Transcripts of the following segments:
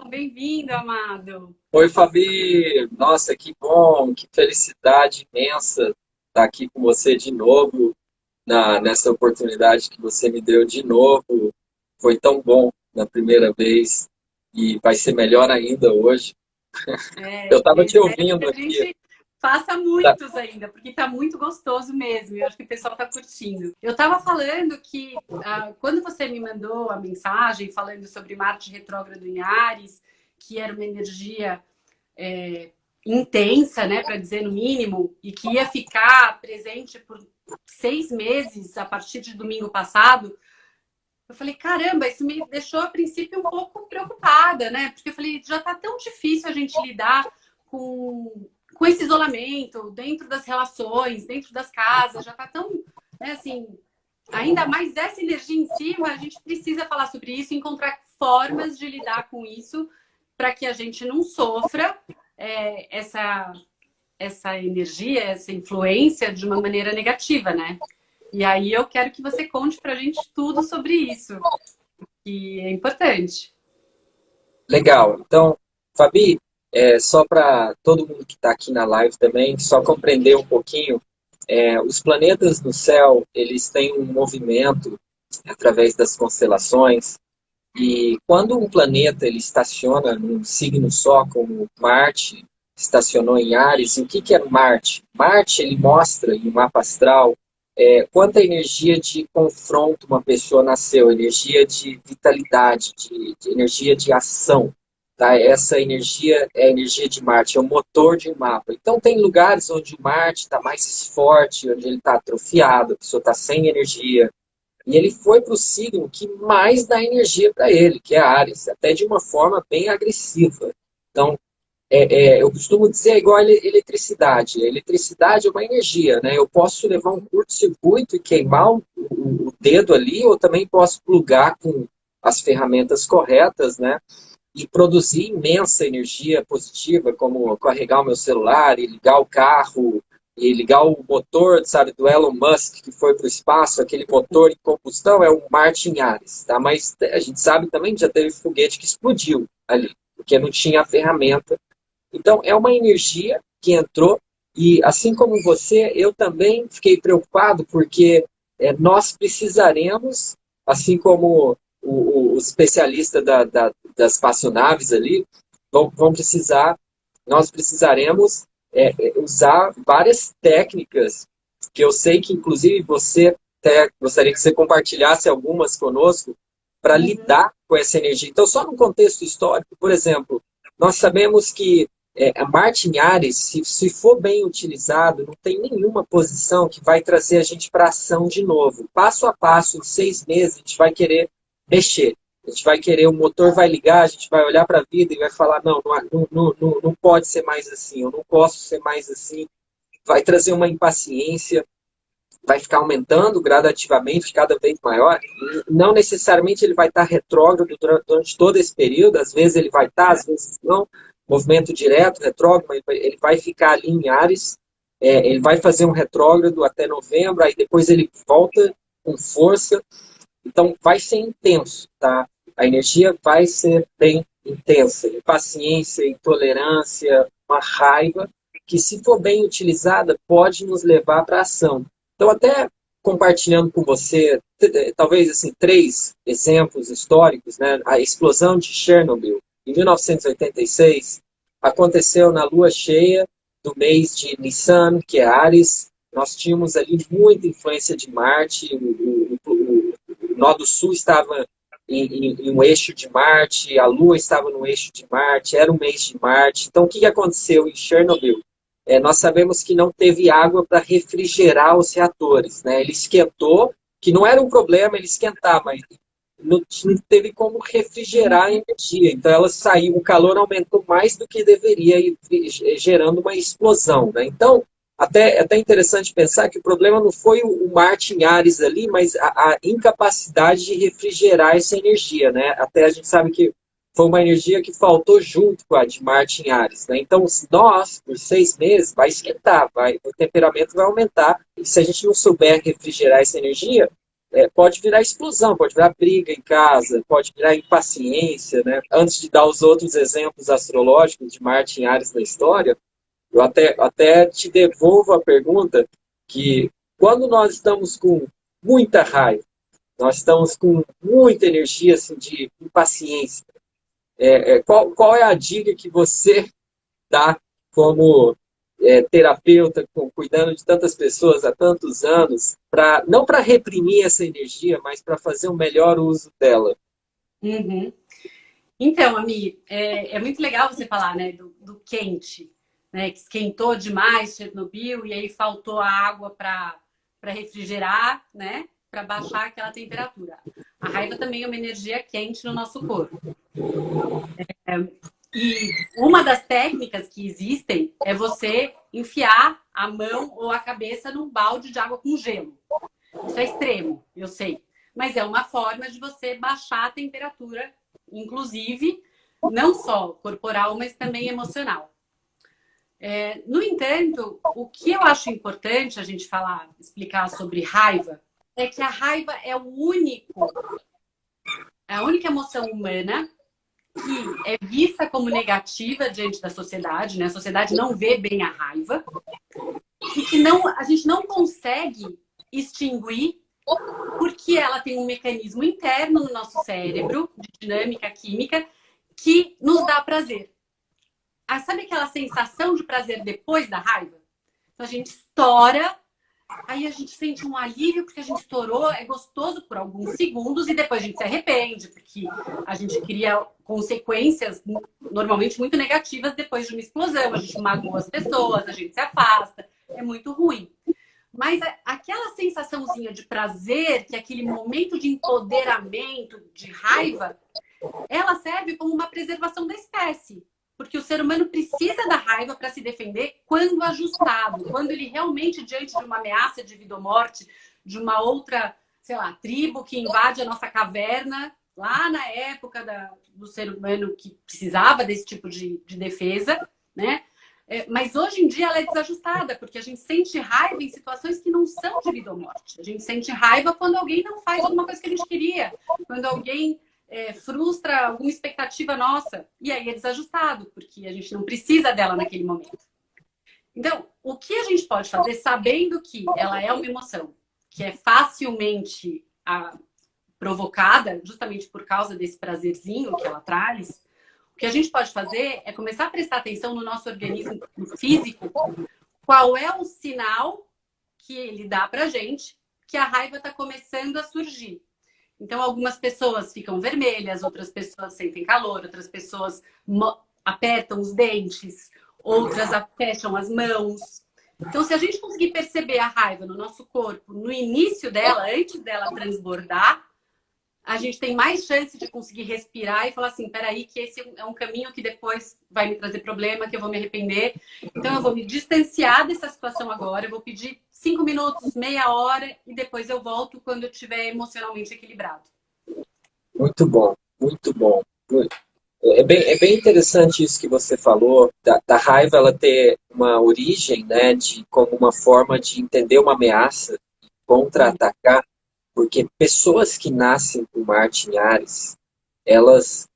Bem-vindo, amado. Oi, Fabi. Nossa, que bom, que felicidade imensa estar aqui com você de novo, nessa oportunidade que você me deu de novo. Foi tão bom na primeira vez e vai ser melhor ainda hoje. Eu Eu estava te espero que ouvindo a aqui. gente faça Tá. muitos ainda, porque está muito gostoso mesmo. Eu acho que o pessoal está curtindo. Eu estava falando que quando você me mandou a mensagem falando sobre Marte retrógrado em Áries, que era uma energia é, intensa, né, para dizer no mínimo, e que ia ficar presente por 6 meses a partir de domingo passado. Eu falei, caramba, isso me deixou a princípio um pouco preocupada, né? Porque eu falei, já tá tão difícil a gente lidar com esse isolamento dentro das relações, dentro das casas, já tá tão, né, assim, ainda mais essa energia em cima, a gente precisa falar sobre isso, encontrar formas de lidar com isso para que a gente não sofra essa energia, essa influência de uma maneira negativa, né? E aí eu quero que você conte pra gente tudo sobre isso, que é importante. Legal. Então, Fabi, só para todo mundo que está aqui na live também, só compreender um pouquinho, os planetas no céu, eles têm um movimento através das constelações. E quando um planeta ele estaciona num signo só, como Marte estacionou em Áries, e o que é Marte? Marte ele mostra em um mapa astral quanta energia de confronto uma pessoa nasceu, energia de vitalidade, de energia de ação. Tá? Essa energia é a energia de Marte, é o motor de um mapa. Então tem lugares onde o Marte está mais forte, onde ele está atrofiado, a pessoa está sem energia, e ele foi para o signo que mais dá energia para ele, que é Áries, até de uma forma bem agressiva. Então, eu costumo dizer, é igual a eletricidade. A eletricidade é uma energia, né? Eu posso levar um curto-circuito e queimar o dedo ali, ou também posso plugar com as ferramentas corretas, né? E produzir imensa energia positiva, como carregar o meu celular e ligar o carro, e ligar o motor, sabe, do Elon Musk, que foi para o espaço, aquele motor em combustão, é o Martin Ares, tá? Mas a gente sabe também que já teve foguete que explodiu ali, porque não tinha a ferramenta. Então, é uma energia que entrou, e assim como você, eu também fiquei preocupado, porque nós precisaremos, assim como os especialistas das espaçonaves ali, vão precisar, nós precisaremos usar várias técnicas, que eu sei que, inclusive, você até gostaria que você compartilhasse algumas conosco, para Uhum. lidar com essa energia. Então, só no contexto histórico, por exemplo, nós sabemos que a Marte em Ares, se for bem utilizado, não tem nenhuma posição que vai trazer a gente para ação de novo. Passo a passo, em 6 meses, a gente vai querer mexer. A gente vai querer, o motor vai ligar, a gente vai olhar para a vida e vai falar, não, não pode ser mais assim, eu não posso ser mais assim. Vai trazer uma impaciência, vai ficar aumentando gradativamente, cada vez maior. Não necessariamente ele vai estar retrógrado durante todo esse período, às vezes ele vai estar, às vezes não. Movimento direto, retrógrado, ele vai ficar ali em Ares, ele vai fazer um retrógrado até novembro, aí depois ele volta com força. Então vai ser intenso, tá? A energia vai ser bem intensa. Impaciência, intolerância, uma raiva, que se for bem utilizada, pode nos levar para a ação. Então, até compartilhando com você, talvez assim, 3 exemplos históricos, né? A explosão de Chernobyl, em 1986, aconteceu na lua cheia do mês de Nissan, que é Ares. Nós tínhamos ali muita influência de Marte, o nó do sul estava em um eixo de Marte, a Lua estava no eixo de Marte, era um mês de Marte. Então, o que aconteceu em Chernobyl? Nós sabemos que não teve água para refrigerar os reatores, né? Ele esquentou, que não era um problema ele esquentar, mas não teve como refrigerar a energia. Então, ela saiu, o calor aumentou mais do que deveria, gerando uma explosão, né? Então, é até interessante pensar que o problema não foi o Martin Ares ali, mas a incapacidade de refrigerar essa energia, né? Até a gente sabe que foi uma energia que faltou junto com a de Martin Ares, né? Então, nós, por 6 meses, vai esquentar, o temperamento vai aumentar. E se a gente não souber refrigerar essa energia, pode virar explosão, pode virar briga em casa, pode virar impaciência, né? Antes de dar os outros exemplos astrológicos de Marte em Áries na história, eu até te devolvo a pergunta que quando nós estamos com muita raiva, nós estamos com muita energia assim, de impaciência, qual é a dica que você dá como terapeuta, cuidando de tantas pessoas há tantos anos, não para reprimir essa energia, mas para fazer um melhor uso dela? Uhum. Então, Ami, é muito legal você falar, né, do quente, né, que esquentou demais Chernobyl e aí faltou a água para refrigerar, né, para baixar aquela temperatura. A raiva também é uma energia quente no nosso corpo. E uma das técnicas que existem é você enfiar a mão ou a cabeça num balde de água com gelo. Isso é extremo, eu sei. Mas é uma forma de você baixar a temperatura, inclusive, não só corporal, mas também emocional. No entanto, o que eu acho importante a gente explicar sobre raiva, é que a raiva é a única emoção humana que é vista como negativa diante da sociedade, né? A sociedade não vê bem a raiva e que a gente não consegue extinguir porque ela tem um mecanismo interno no nosso cérebro, de dinâmica química, que nos dá prazer. Sabe aquela sensação de prazer depois da raiva? Então a gente estoura, aí a gente sente um alívio porque a gente estourou, é gostoso por alguns segundos e depois a gente se arrepende, porque a gente cria consequências normalmente muito negativas depois de uma explosão. A gente magoa as pessoas, a gente se afasta, é muito ruim. Mas aquela sensaçãozinha de prazer, que é aquele momento de empoderamento, de raiva, ela serve como uma preservação da espécie. Porque o ser humano precisa da raiva para se defender quando ajustado, quando ele realmente, diante de uma ameaça de vida ou morte, de uma outra, sei lá, tribo que invade a nossa caverna, lá na época do ser humano que precisava desse tipo de defesa, né? Mas hoje em dia ela é desajustada, porque a gente sente raiva em situações que não são de vida ou morte. A gente sente raiva quando alguém não faz alguma coisa que a gente queria, quando alguém frustra alguma expectativa nossa. E aí é desajustado, porque a gente não precisa dela naquele momento. Então, o que a gente pode fazer, sabendo que ela é uma emoção que é facilmente provocada, justamente por causa desse prazerzinho que ela traz, o que a gente pode fazer é começar a prestar atenção no nosso organismo físico, qual é o sinal que ele dá pra gente que a raiva está começando a surgir. Então, algumas pessoas ficam vermelhas, outras pessoas sentem calor, outras pessoas apertam os dentes, outras fecham as mãos. Então, se a gente conseguir perceber a raiva no nosso corpo, no início dela, antes dela transbordar, a gente tem mais chance de conseguir respirar e falar assim, peraí, que esse é um caminho que depois vai me trazer problema, que eu vou me arrepender. Então, eu vou me distanciar dessa situação agora, eu vou pedir 5 minutos, meia hora, e depois eu volto quando eu estiver emocionalmente equilibrado. Muito bom, muito bom. É bem interessante isso que você falou, da raiva ela ter uma origem, né, como uma forma de entender uma ameaça, contra-atacar. Porque pessoas que nascem com Marte em Áries, elas,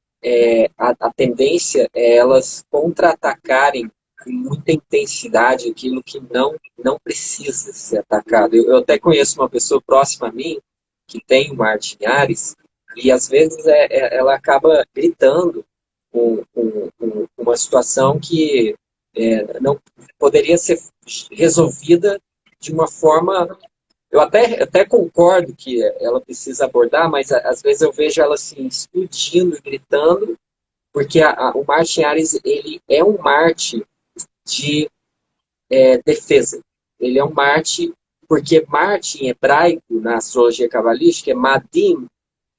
a tendência é elas contra-atacarem com muita intensidade aquilo que não precisa ser atacado. Eu até conheço uma pessoa próxima a mim que tem o Marte em Áries e às vezes ela acaba gritando com uma situação que não poderia ser resolvida de uma forma. Eu até concordo que ela precisa abordar, mas às vezes eu vejo ela assim, explodindo, gritando, porque o Marte em Áries, ele é um Marte de defesa. Ele é um Marte, porque Marte em hebraico, na astrologia cabalística, é Madim,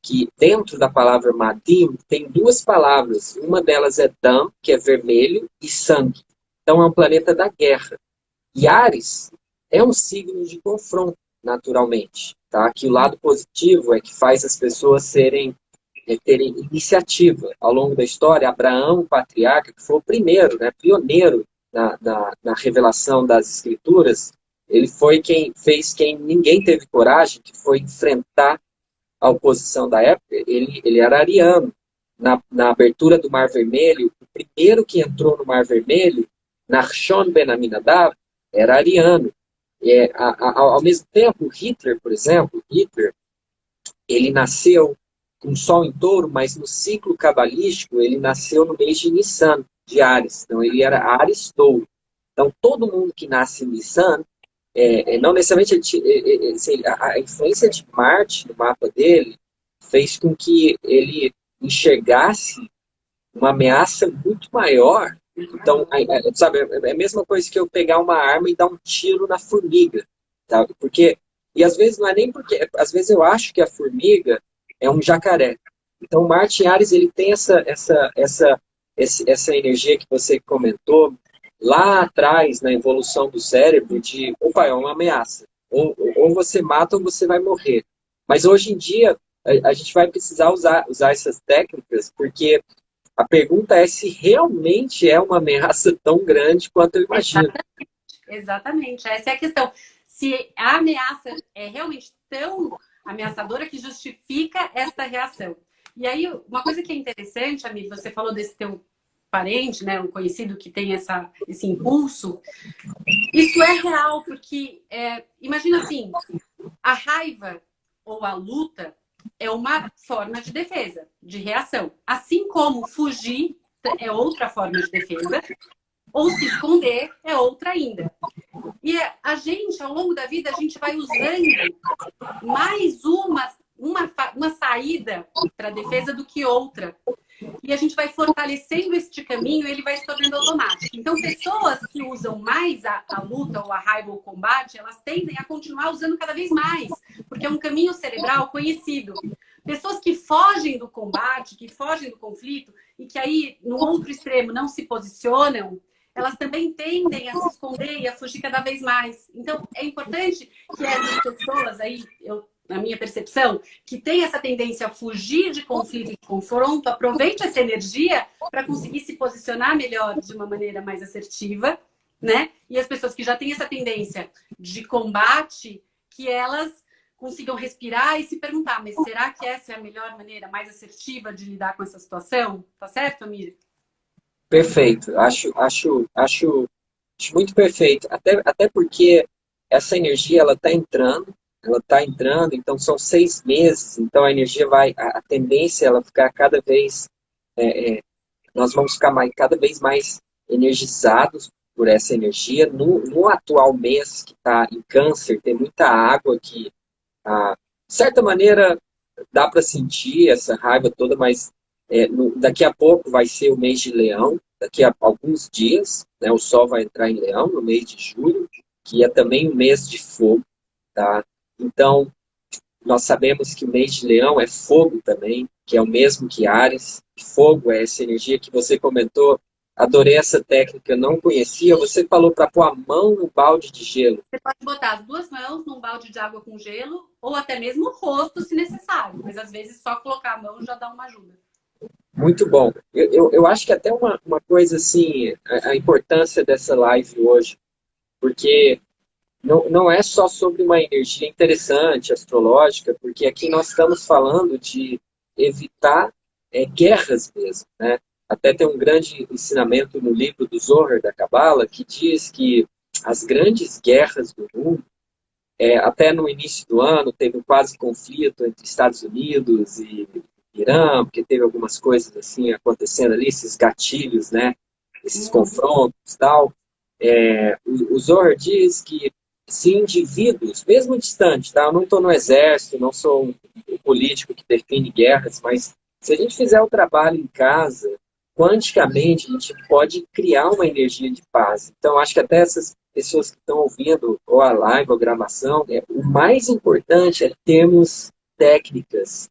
que dentro da palavra Madim tem duas palavras. Uma delas é Dam, que é vermelho, e sangue. Então é um planeta da guerra. E Áries é um signo de confronto, naturalmente. Tá? Que o lado positivo é que faz as pessoas terem iniciativa. Ao longo da história, Abraão, o patriarca, que foi o primeiro, né, pioneiro na revelação das escrituras, Ele foi quem fez quem ninguém teve coragem, que foi enfrentar a oposição da época. Ele era ariano. Na abertura do Mar Vermelho, o primeiro que entrou no Mar Vermelho, Nachshon Ben Aminadab, era ariano. Ao mesmo tempo, Hitler, por exemplo, ele nasceu com Sol em Touro, mas no ciclo cabalístico ele nasceu no mês de Nissan, de Áries. Então ele era Áries Touro. Então todo mundo que nasce em Nissan, não necessariamente a influência de Marte no mapa dele fez com que ele enxergasse uma ameaça muito maior. Então, sabe, é a mesma coisa que eu pegar uma arma e dar um tiro na formiga, sabe? Porque, e às vezes não é nem porque, às vezes eu acho que a formiga é um jacaré. Então, Marte em Ares, ele tem essa energia que você comentou lá atrás na evolução do cérebro de, opa, é uma ameaça. Ou você mata ou você vai morrer. Mas hoje em dia, a gente vai precisar usar essas técnicas, porque a pergunta é se realmente é uma ameaça tão grande quanto eu imagino. Exatamente. Essa é a questão. Se a ameaça é realmente tão ameaçadora que justifica esta reação. E aí, uma coisa que é interessante, amigo, você falou desse teu parente, né, um conhecido que tem esse impulso. Isso é real, porque imagina assim, a raiva ou a luta é uma forma de defesa, de reação. Assim como fugir é outra forma de defesa, ou se esconder é outra ainda. E a gente, ao longo da vida, a gente vai usando mais uma saída para a defesa do que outra. E a gente vai fortalecendo este caminho e ele vai se tornando automático. Então, pessoas que usam mais a luta ou a raiva ou o combate, elas tendem a continuar usando cada vez mais, porque é um caminho cerebral conhecido. Pessoas que fogem do combate, que fogem do conflito e que aí, no outro extremo, não se posicionam, elas também tendem a se esconder e a fugir cada vez mais. Então, é importante que essas pessoas aí, na minha percepção, que tem essa tendência a fugir de conflito e de confronto, aproveite essa energia para conseguir se posicionar melhor de uma maneira mais assertiva, né? E as pessoas que já têm essa tendência de combate, que elas consigam respirar e se perguntar, mas será que essa é a melhor maneira, mais assertiva de lidar com essa situação? Tá certo, Amir? Perfeito. Acho muito perfeito. Até porque essa energia ela está entrando, então são 6 meses, então a energia a tendência é ela ficar cada vez, nós vamos ficar cada vez mais energizados por essa energia. No atual mês que está em Câncer, tem muita água que, de certa maneira, dá para sentir essa raiva toda, mas daqui a pouco vai ser o mês de Leão, daqui a alguns dias, né, o Sol vai entrar em Leão, no mês de julho, que é também um mês de fogo, tá? Então, nós sabemos que o mês de Leão é fogo também, que é o mesmo que Áries. Fogo é essa energia que você comentou. Adorei essa técnica, não conhecia. Você falou para pôr a mão no balde de gelo. Você pode botar as duas mãos num balde de água com gelo, ou até mesmo o rosto, se necessário. Mas às vezes só colocar a mão já dá uma ajuda. Muito bom. Eu acho que até uma coisa assim, a importância dessa live hoje, porque não é só sobre uma energia interessante, astrológica, porque aqui nós estamos falando de evitar guerras mesmo, né? Até tem um grande ensinamento no livro do Zohar, da Cabala, que diz que as grandes guerras do mundo, até no início do ano, teve um quase conflito entre Estados Unidos e Irã, porque teve algumas coisas assim acontecendo ali, esses gatilhos, né? Esses confrontos e tal. O Zohar diz que se indivíduos, mesmo distantes, tá? Eu não estou no exército, não sou um político que define guerras, mas se a gente fizer o trabalho em casa, quanticamente a gente pode criar uma energia de paz. Então, acho que até essas pessoas que estão ouvindo ou a live ou a gravação, o mais importante é termos técnicas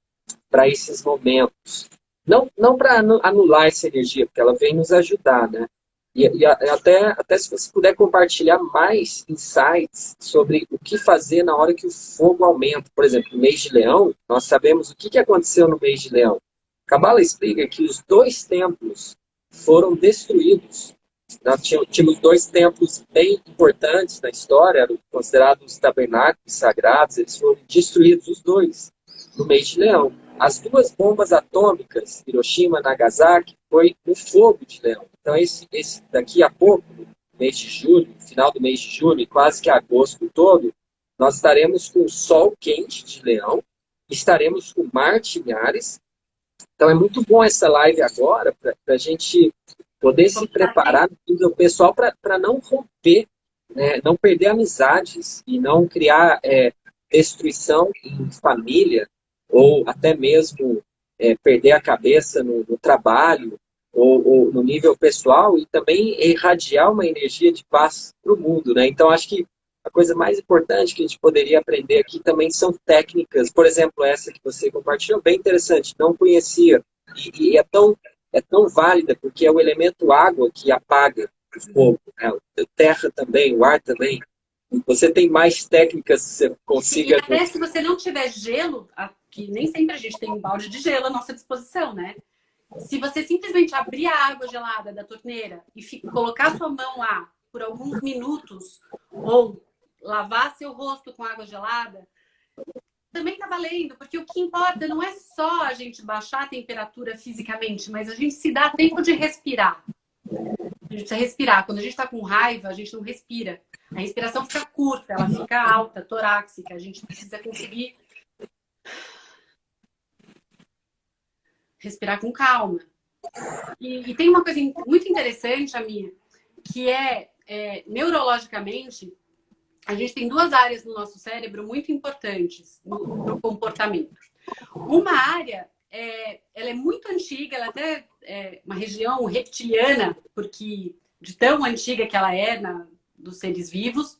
para esses momentos. Não para anular essa energia, porque ela vem nos ajudar, né? E até se você puder compartilhar mais insights sobre o que fazer na hora que o fogo aumenta. Por exemplo, no mês de Leão, nós sabemos o que aconteceu no mês de Leão. Cabala explica que os 2 templos foram destruídos. Nós tínhamos dois templos bem importantes na história, eram considerados tabernáculos sagrados, eles foram destruídos os dois no mês de Leão. As duas bombas atômicas, Hiroshima e Nagasaki, foi no fogo de Leão. Então, esse daqui a pouco, no mês de julho, final do mês de julho, e quase que agosto todo, nós estaremos com o Sol quente de Leão, estaremos com Marte em Áries. Então, é muito bom essa live agora, para a gente poder se preparar no nível pessoal para não romper, né, não perder amizades e não criar destruição em família, ou até mesmo perder a cabeça no trabalho, ou no nível pessoal, e também irradiar uma energia de paz para o mundo, né? Então, acho que a coisa mais importante que a gente poderia aprender aqui também são técnicas. Por exemplo, essa que você compartilhou, bem interessante, não conhecia. E é tão válida, porque é o elemento água que apaga o fogo, né? A terra também, o ar também. Você tem mais técnicas que você consiga... E até se você não tiver gelo, que nem sempre a gente tem um balde de gelo à nossa disposição, né? Se você simplesmente abrir a água gelada da torneira e colocar sua mão lá por alguns minutos, ou lavar seu rosto com água gelada, também tá valendo, porque o que importa não é só a gente baixar a temperatura fisicamente, mas a gente se dá tempo de respirar. A gente precisa respirar. Quando a gente tá com raiva, a gente não respira. A respiração fica curta, ela fica alta, torácica. A gente precisa conseguir respirar com calma. E tem uma coisa muito interessante, Amir, que neurologicamente, a gente tem duas áreas no nosso cérebro muito importantes no comportamento. Uma área, ela é muito antiga, ela até é uma região reptiliana, porque de tão antiga que ela é dos seres vivos,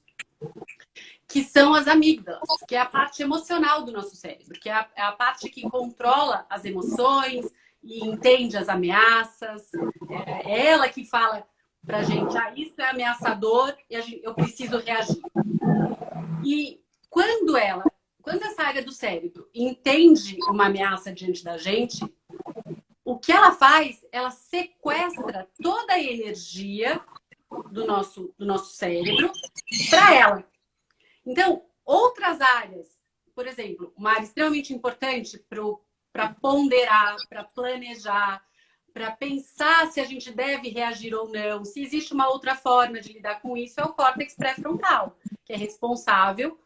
que são as amígdalas, que é a parte emocional do nosso cérebro, que é a parte que controla as emoções e entende as ameaças. É ela que fala pra gente, isso é ameaçador e eu preciso reagir. E quando essa área do cérebro entende uma ameaça diante da gente, o que ela faz? Ela sequestra toda a energia do nosso cérebro para ela. Então, outras áreas, por exemplo, uma área extremamente importante para ponderar, para planejar, para pensar se a gente deve reagir ou não, se existe uma outra forma de lidar com isso, é o córtex pré-frontal, que é responsável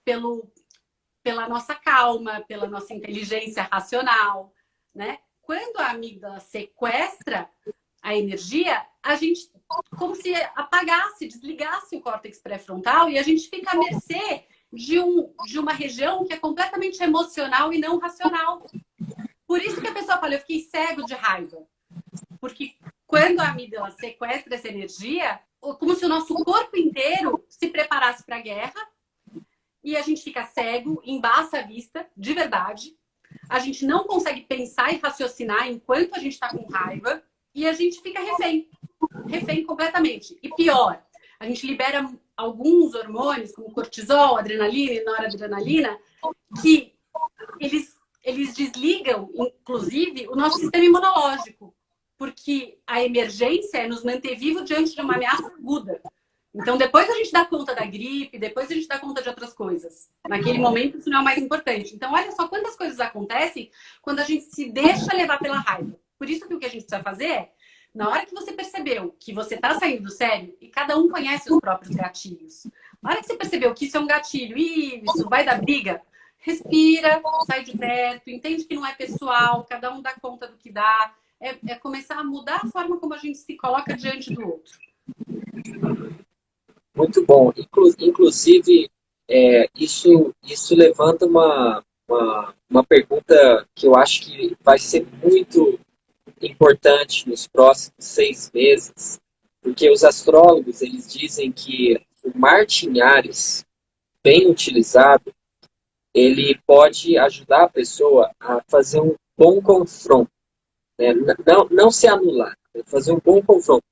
pela nossa calma, pela nossa inteligência racional, né? Quando a amígdala sequestra a energia, a gente como se apagasse, desligasse o córtex pré-frontal e a gente fica à mercê de uma região que é completamente emocional e não racional. Por isso que a pessoa fala, eu fiquei cego de raiva. Porque quando a amígdala sequestra essa energia, como se o nosso corpo inteiro se preparasse para a guerra e a gente fica cego, embaça a vista, de verdade. A gente não consegue pensar e raciocinar enquanto a gente está com raiva e a gente fica refém completamente. E pior, a gente libera alguns hormônios, como cortisol, adrenalina e noradrenalina, que eles desligam, inclusive, o nosso sistema imunológico. Porque a emergência é nos manter vivo diante de uma ameaça aguda. Então, depois a gente dá conta da gripe, depois a gente dá conta de outras coisas. Naquele momento, isso não é o mais importante. Então, olha só quantas coisas acontecem quando a gente se deixa levar pela raiva. Por isso que o que a gente precisa fazer é, na hora que você percebeu que você está saindo do sério, e cada um conhece os próprios gatilhos. Na hora que você percebeu que isso é um gatilho, isso vai dar briga, respira, sai de perto, entende que não é pessoal, cada um dá conta do que dá. É começar a mudar a forma como a gente se coloca diante do outro. Muito bom. Inclusive, isso levanta uma pergunta que eu acho que vai ser muito importante nos próximos 6 meses, porque os astrólogos eles dizem que o Marte em Áries, bem utilizado, ele pode ajudar a pessoa a fazer um bom confronto, né? Não se anular, fazer um bom confronto.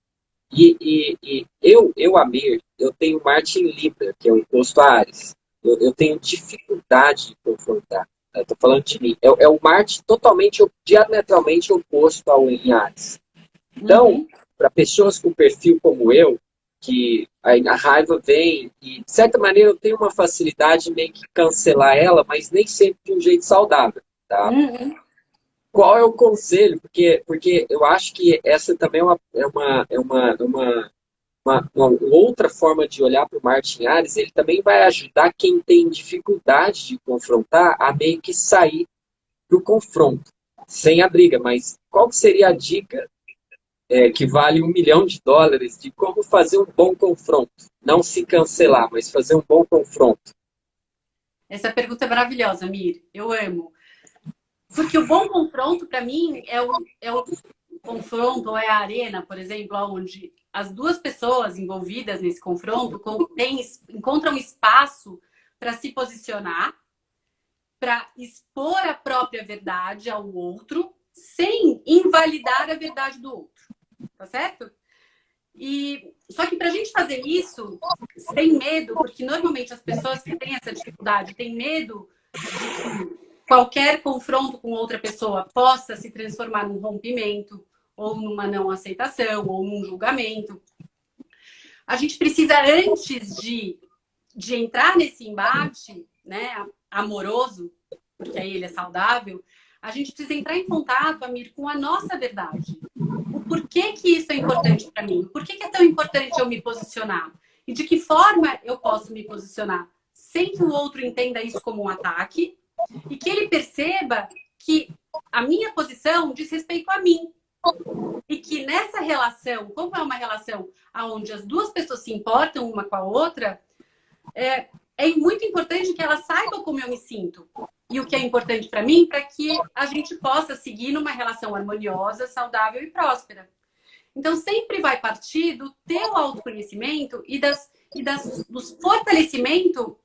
E eu, Amir, eu tenho Marte em Libra, que é o oposto a Áries. Eu tenho dificuldade de confrontar. Estou falando de mim. O Marte totalmente, diametralmente oposto ao em Áries. Então, para pessoas com perfil como eu, que a raiva vem e, de certa maneira, eu tenho uma facilidade de meio que cancelar ela, mas nem sempre de um jeito saudável, tá? Uhum. Qual é o conselho? Porque eu acho que essa também uma outra forma de olhar para o Martin Ares. Ele também vai ajudar quem tem dificuldade de confrontar a meio que sair do confronto, sem a briga. Mas qual que seria a dica que vale US$ 1 milhão de como fazer um bom confronto? Não se cancelar, mas fazer um bom confronto. Essa pergunta é maravilhosa, Mir. Eu amo. Porque o bom confronto, para mim, é o confronto, ou é a arena, por exemplo, onde as duas pessoas envolvidas nesse confronto encontram espaço para se posicionar, para expor a própria verdade ao outro, sem invalidar a verdade do outro. Tá certo? Só que para a gente fazer isso sem medo, porque normalmente as pessoas que têm essa dificuldade têm medo de que qualquer confronto com outra pessoa possa se transformar num rompimento, ou numa não aceitação, ou num julgamento. A gente precisa, antes de entrar nesse embate, né, amoroso, porque aí ele é saudável, a gente precisa entrar em contato, Amir, com a nossa verdade. O porquê que isso é importante para mim? Por que é tão importante eu me posicionar? E de que forma eu posso me posicionar sem que o outro entenda isso como um ataque e que ele perceba que a minha posição diz respeito a mim. E que nessa relação, como é uma relação onde as duas pessoas se importam uma com a outra, é muito importante que ela saiba como eu me sinto. E o que é importante para mim, para que a gente possa seguir numa relação harmoniosa, saudável e próspera. Então, sempre vai partir do teu autoconhecimento e do fortalecimento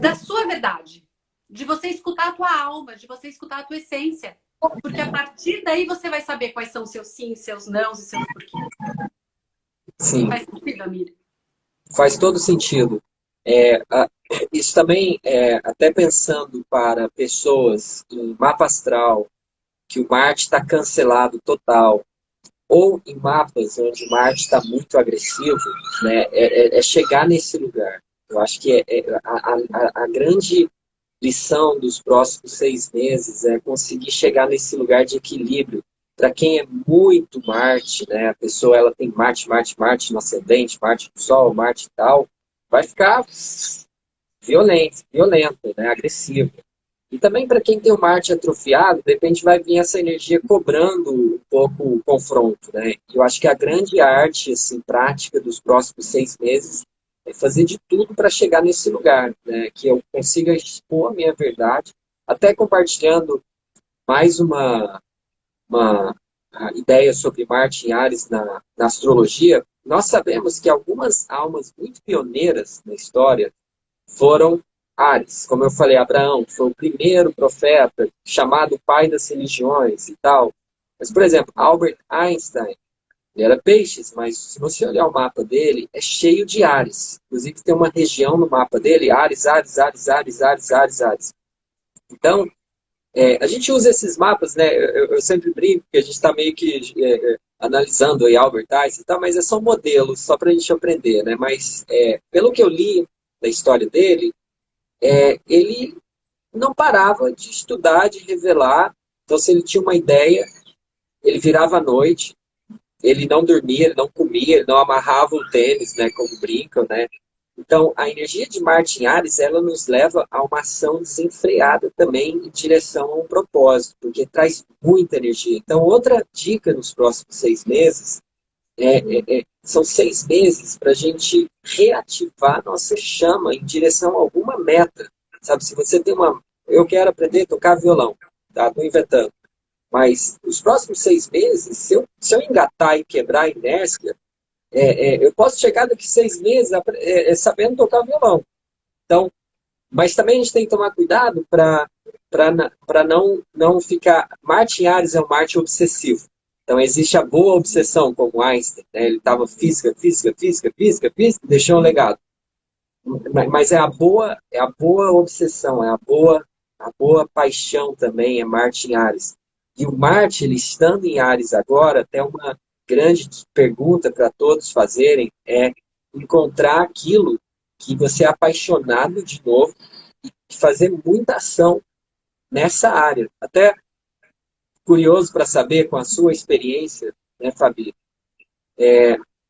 da sua verdade. De você escutar a tua alma, de você escutar a tua essência. Porque a partir daí você vai saber quais são os seus sims, seus nãos e seus porquês. Sim. Faz sentido, Amir? Faz todo sentido. Isso também, até pensando para pessoas em mapa astral, que o Marte está cancelado total, ou em mapas onde o Marte está muito agressivo, né, é chegar nesse lugar. Eu acho que a grande lição dos próximos 6 meses é conseguir chegar nesse lugar de equilíbrio. Para quem é muito Marte, né, a pessoa ela tem Marte, Marte, Marte no ascendente, Marte no Sol, Marte e tal, vai ficar violento, né, agressivo. E também para quem tem o Marte atrofiado, de repente vai vir essa energia cobrando um pouco o confronto, né? E eu acho que a grande arte, assim, prática dos próximos 6 meses é fazer de tudo para chegar nesse lugar, né? Que eu consiga expor a minha verdade, até compartilhando mais uma ideia sobre Marte em Ares na astrologia. Nós sabemos que algumas almas muito pioneiras na história foram Ares. Como eu falei, Abraão foi o primeiro profeta chamado pai das religiões e tal. Mas, por exemplo, Albert Einstein, ele era peixes, mas se você olhar o mapa dele, é cheio de Ares. Inclusive tem uma região no mapa dele, Ares, Ares, Ares, Ares, Ares, Ares, Ares. Então, a gente usa esses mapas, né? Eu sempre brinco que a gente está meio que analisando aí Albert Einstein e tal, mas são modelos, só para a gente aprender, né? Mas, pelo que eu li da história dele, ele não parava de estudar, de revelar. Então, se ele tinha uma ideia, ele virava à noite, ele não dormia, ele não comia, ele não amarrava o tênis, né, como brincam, né? Então, a energia de Marte em Ares, ela nos leva a uma ação desenfreada também em direção a um propósito, porque traz muita energia. Então, outra dica nos próximos 6 meses são 6 meses para a gente reativar nossa chama em direção a alguma meta. Sabe, se você tem eu quero aprender a tocar violão, tá? Estou inventando. Mas os próximos 6 meses, se eu engatar e quebrar a inércia, eu posso chegar daqui 6 meses sabendo tocar violão. Então, mas também a gente tem que tomar cuidado para não ficar... Marte em Ares é um Marte obsessivo. Então, existe a boa obsessão, como Einstein, né? Ele estava física, deixou um legado. Mas é a boa obsessão, a boa paixão também, é Marte em Ares. E o Marte, ele estando em Ares agora, tem uma grande pergunta para todos fazerem é encontrar aquilo que você é apaixonado de novo e fazer muita ação nessa área. Até curioso para saber, com a sua experiência, né, Fabi,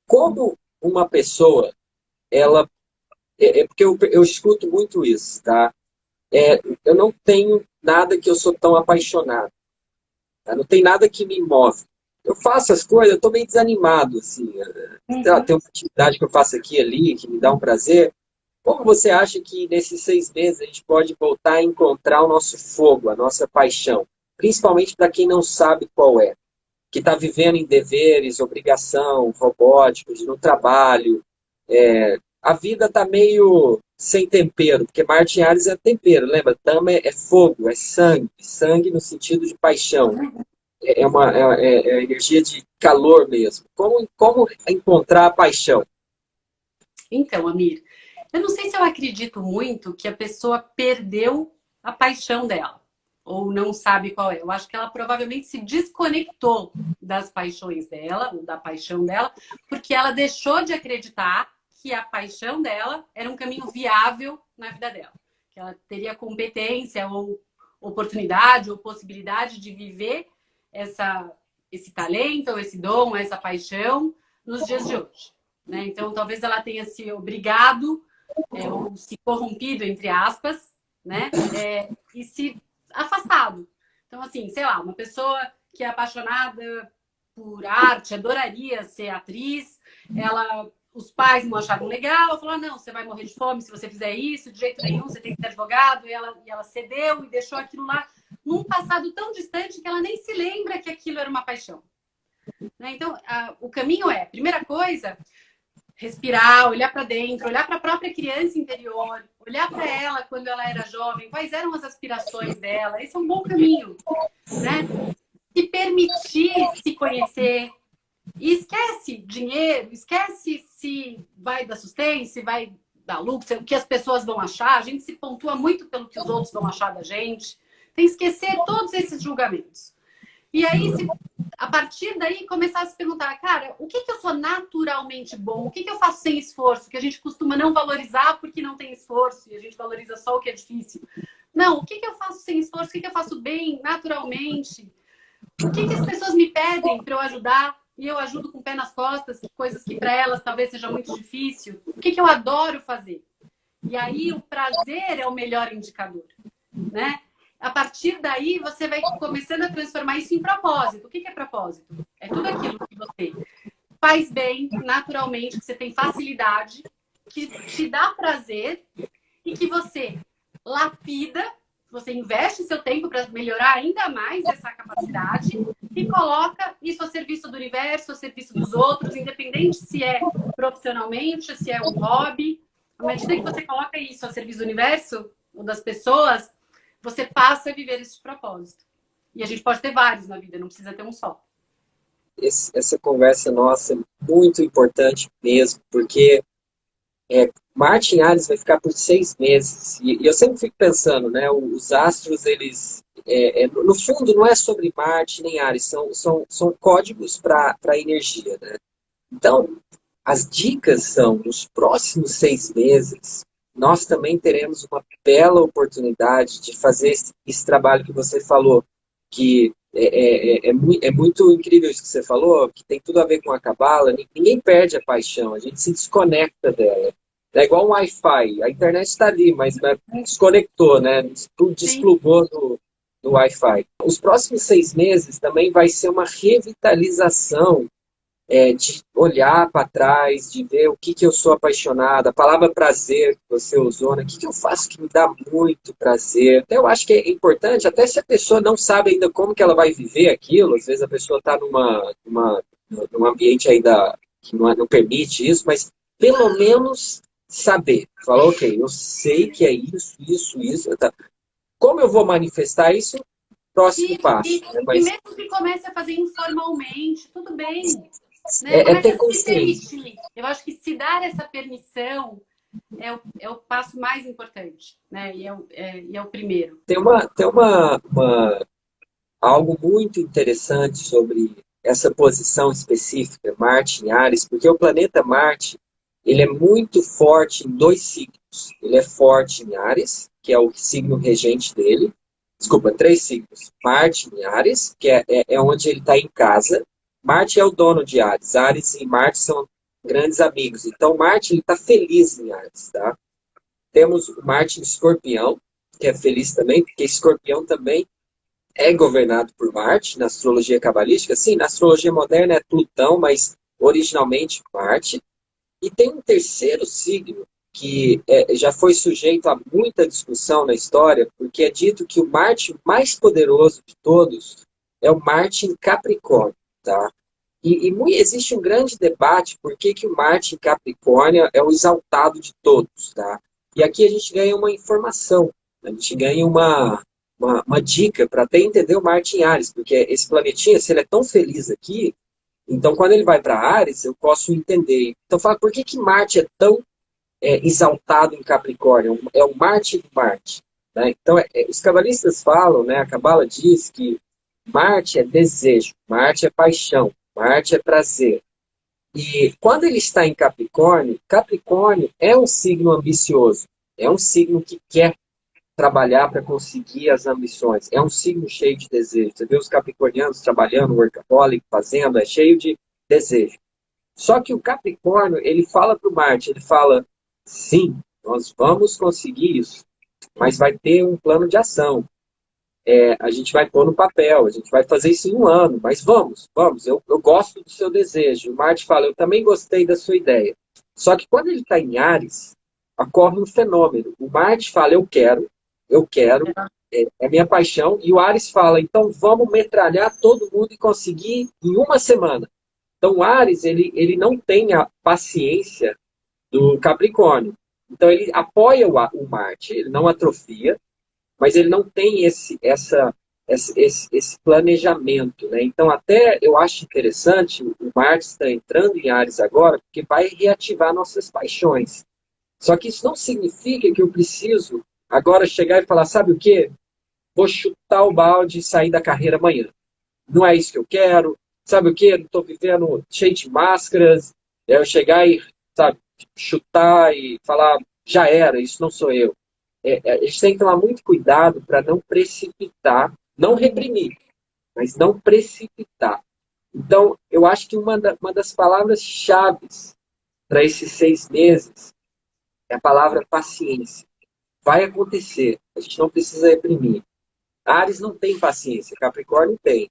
como uma pessoa, ela... porque eu escuto muito isso, tá? Eu não tenho nada que eu sou tão apaixonado. Tá? Não tem nada que me move. Eu faço as coisas, eu estou meio desanimado, assim. Sei lá, tem uma atividade que eu faço aqui e ali, que me dá um prazer. Como você acha que nesses 6 meses a gente pode voltar a encontrar o nosso fogo, a nossa paixão? Principalmente para quem não sabe qual é. Que está vivendo em deveres, obrigação, robóticos, no trabalho. A vida está meio sem tempero, porque Marte em Ares é tempero, lembra? Tama é fogo, é sangue. Sangue no sentido de paixão. É energia de calor mesmo. Como encontrar a paixão? Então, Amir, eu não sei se eu acredito muito que a pessoa perdeu a paixão dela, ou não sabe qual é. Eu acho que ela provavelmente se desconectou das paixões dela, ou da paixão dela, porque ela deixou de acreditar que a paixão dela era um caminho viável na vida dela. Que ela teria competência, ou oportunidade, ou possibilidade de viver esse talento, ou esse dom, essa paixão nos dias de hoje. Né? Então, talvez ela tenha se obrigado, ou se corrompido, entre aspas, né? E se afastado. Então, assim, sei lá, uma pessoa que é apaixonada por arte, adoraria ser atriz, os pais não achavam legal, falou, não, você vai morrer de fome se você fizer isso, de jeito nenhum, você tem que ser advogado, e ela cedeu e deixou aquilo lá num passado tão distante que ela nem se lembra que aquilo era uma paixão. Né? Então, o caminho primeira coisa, respirar, olhar para dentro, olhar para a própria criança interior, olhar para ela quando ela era jovem, quais eram as aspirações dela. Esse é um bom caminho, né? Se permitir se conhecer. E esquece dinheiro, esquece se vai dar sustento, se vai dar lucro, o que as pessoas vão achar. A gente se pontua muito pelo que os outros vão achar da gente. Tem que esquecer todos esses julgamentos. E aí, a partir daí, começar a se perguntar, cara, o que eu sou naturalmente bom? O que eu faço sem esforço? Que a gente costuma não valorizar porque não tem esforço e a gente valoriza só o que é difícil. Não, o que eu faço sem esforço? O que eu faço bem, naturalmente? O que as pessoas me pedem para eu ajudar e eu ajudo com o pé nas costas, coisas que para elas talvez seja muito difícil? O que eu adoro fazer? E aí, o prazer é o melhor indicador, né? A partir daí, você vai começando a transformar isso em propósito. O que é propósito? É tudo aquilo que você faz bem, naturalmente, que você tem facilidade, que te dá prazer e que você lapida, você investe seu tempo para melhorar ainda mais essa capacidade e coloca isso a serviço do universo, a serviço dos outros, independente se é profissionalmente, se é um hobby. À medida que você coloca isso a serviço do universo ou das pessoas, você passa a viver esse propósito. E a gente pode ter vários na vida, não precisa ter um só. Essa conversa nossa é muito importante mesmo, porque Marte em Ares vai ficar por 6 meses. E eu sempre fico pensando, né? Os astros, eles... no fundo, não é sobre Marte nem Ares, são códigos para a energia, né? Então, as dicas são, nos próximos 6 meses, nós também teremos uma bela oportunidade de fazer esse trabalho que você falou, que é muito incrível isso que você falou, que tem tudo a ver com a Cabala. Ninguém perde a paixão, a gente se desconecta dela. É igual um Wi-Fi, a internet está ali, mas desconectou, né? Desplugou do Wi-Fi. Os próximos 6 meses também vai ser uma revitalização de olhar para trás, de ver o que eu sou apaixonada, a palavra prazer que você usou, né? O que eu faço que me dá muito prazer. Até eu acho que é importante, até se a pessoa não sabe ainda como que ela vai viver aquilo, às vezes a pessoa está num ambiente aí que não permite isso, mas pelo menos saber. Falar, ok, eu sei que é isso. Tá. Como eu vou manifestar isso? Próximo passo. Né? E mesmo que comece a fazer informalmente, tudo bem. Né? Começa ter a se permitir. Eu acho que se dar essa permissão é o passo mais importante, né? E é o primeiro. Tem algo muito interessante sobre essa posição específica, Marte em Áries, porque o planeta Marte, ele é muito forte em dois signos. Ele é forte em Áries, que é o signo regente dele. Desculpa, três signos. Marte em Áries, que é onde ele está em casa. Marte é o dono de Áries. Áries e Marte são grandes amigos. Então, Marte está feliz em Áries, tá? Temos o Marte em Escorpião, que é feliz também, porque Escorpião também é governado por Marte, na astrologia cabalística. Sim, na astrologia moderna é Plutão, mas originalmente Marte. E tem um terceiro signo que já foi sujeito a muita discussão na história, porque é dito que o Marte mais poderoso de todos é o Marte em Capricórnio, tá? Existe um grande debate por que o Marte em Capricórnio é o exaltado de todos, tá? E aqui a gente ganha uma informação, a gente ganha uma dica para até entender o Marte em Áries, porque esse planetinha, se ele é tão feliz aqui, então quando ele vai para Áries, eu posso entender. Então fala, por que Marte é tão exaltado em Capricórnio? É o Marte do Marte. Né? Então, os cabalistas falam, né, a Cabala diz que Marte é desejo, Marte é paixão, Marte é prazer. E quando ele está em Capricórnio, Capricórnio é um signo ambicioso, é um signo que quer trabalhar para conseguir as ambições, é um signo cheio de desejo. Você vê os capricornianos trabalhando, workaholic, fazendo, é cheio de desejo. Só que o Capricórnio, ele fala para o Marte, ele fala, sim, nós vamos conseguir isso, mas vai ter um plano de ação. A gente vai pôr no papel, a gente vai fazer isso em um ano, mas vamos, eu gosto do seu desejo. O Marte fala, eu também gostei da sua ideia. Só que quando ele está em Áries, ocorre um fenômeno. O Marte fala, eu quero, é minha paixão, e o Áries fala, então vamos metralhar todo mundo e conseguir em uma semana. Então o Áries, ele não tem a paciência do Capricórnio. Então ele apoia o Marte, ele não atrofia, mas ele não tem esse planejamento. Né? Então, até eu acho interessante, o Marte está entrando em Áries agora, porque vai reativar nossas paixões. Só que isso não significa que eu preciso agora chegar e falar, sabe o quê? Vou chutar o balde e sair da carreira amanhã. Não é isso que eu quero. Sabe o quê? Estou vivendo cheio de máscaras. Eu chegar e, sabe, chutar e falar, já era, isso não sou eu. A gente tem que tomar muito cuidado para não precipitar, não reprimir, mas não precipitar. Então, eu acho que uma das palavras-chave para esses 6 meses é a palavra paciência. Vai acontecer, a gente não precisa reprimir. Áries não tem paciência, Capricórnio tem.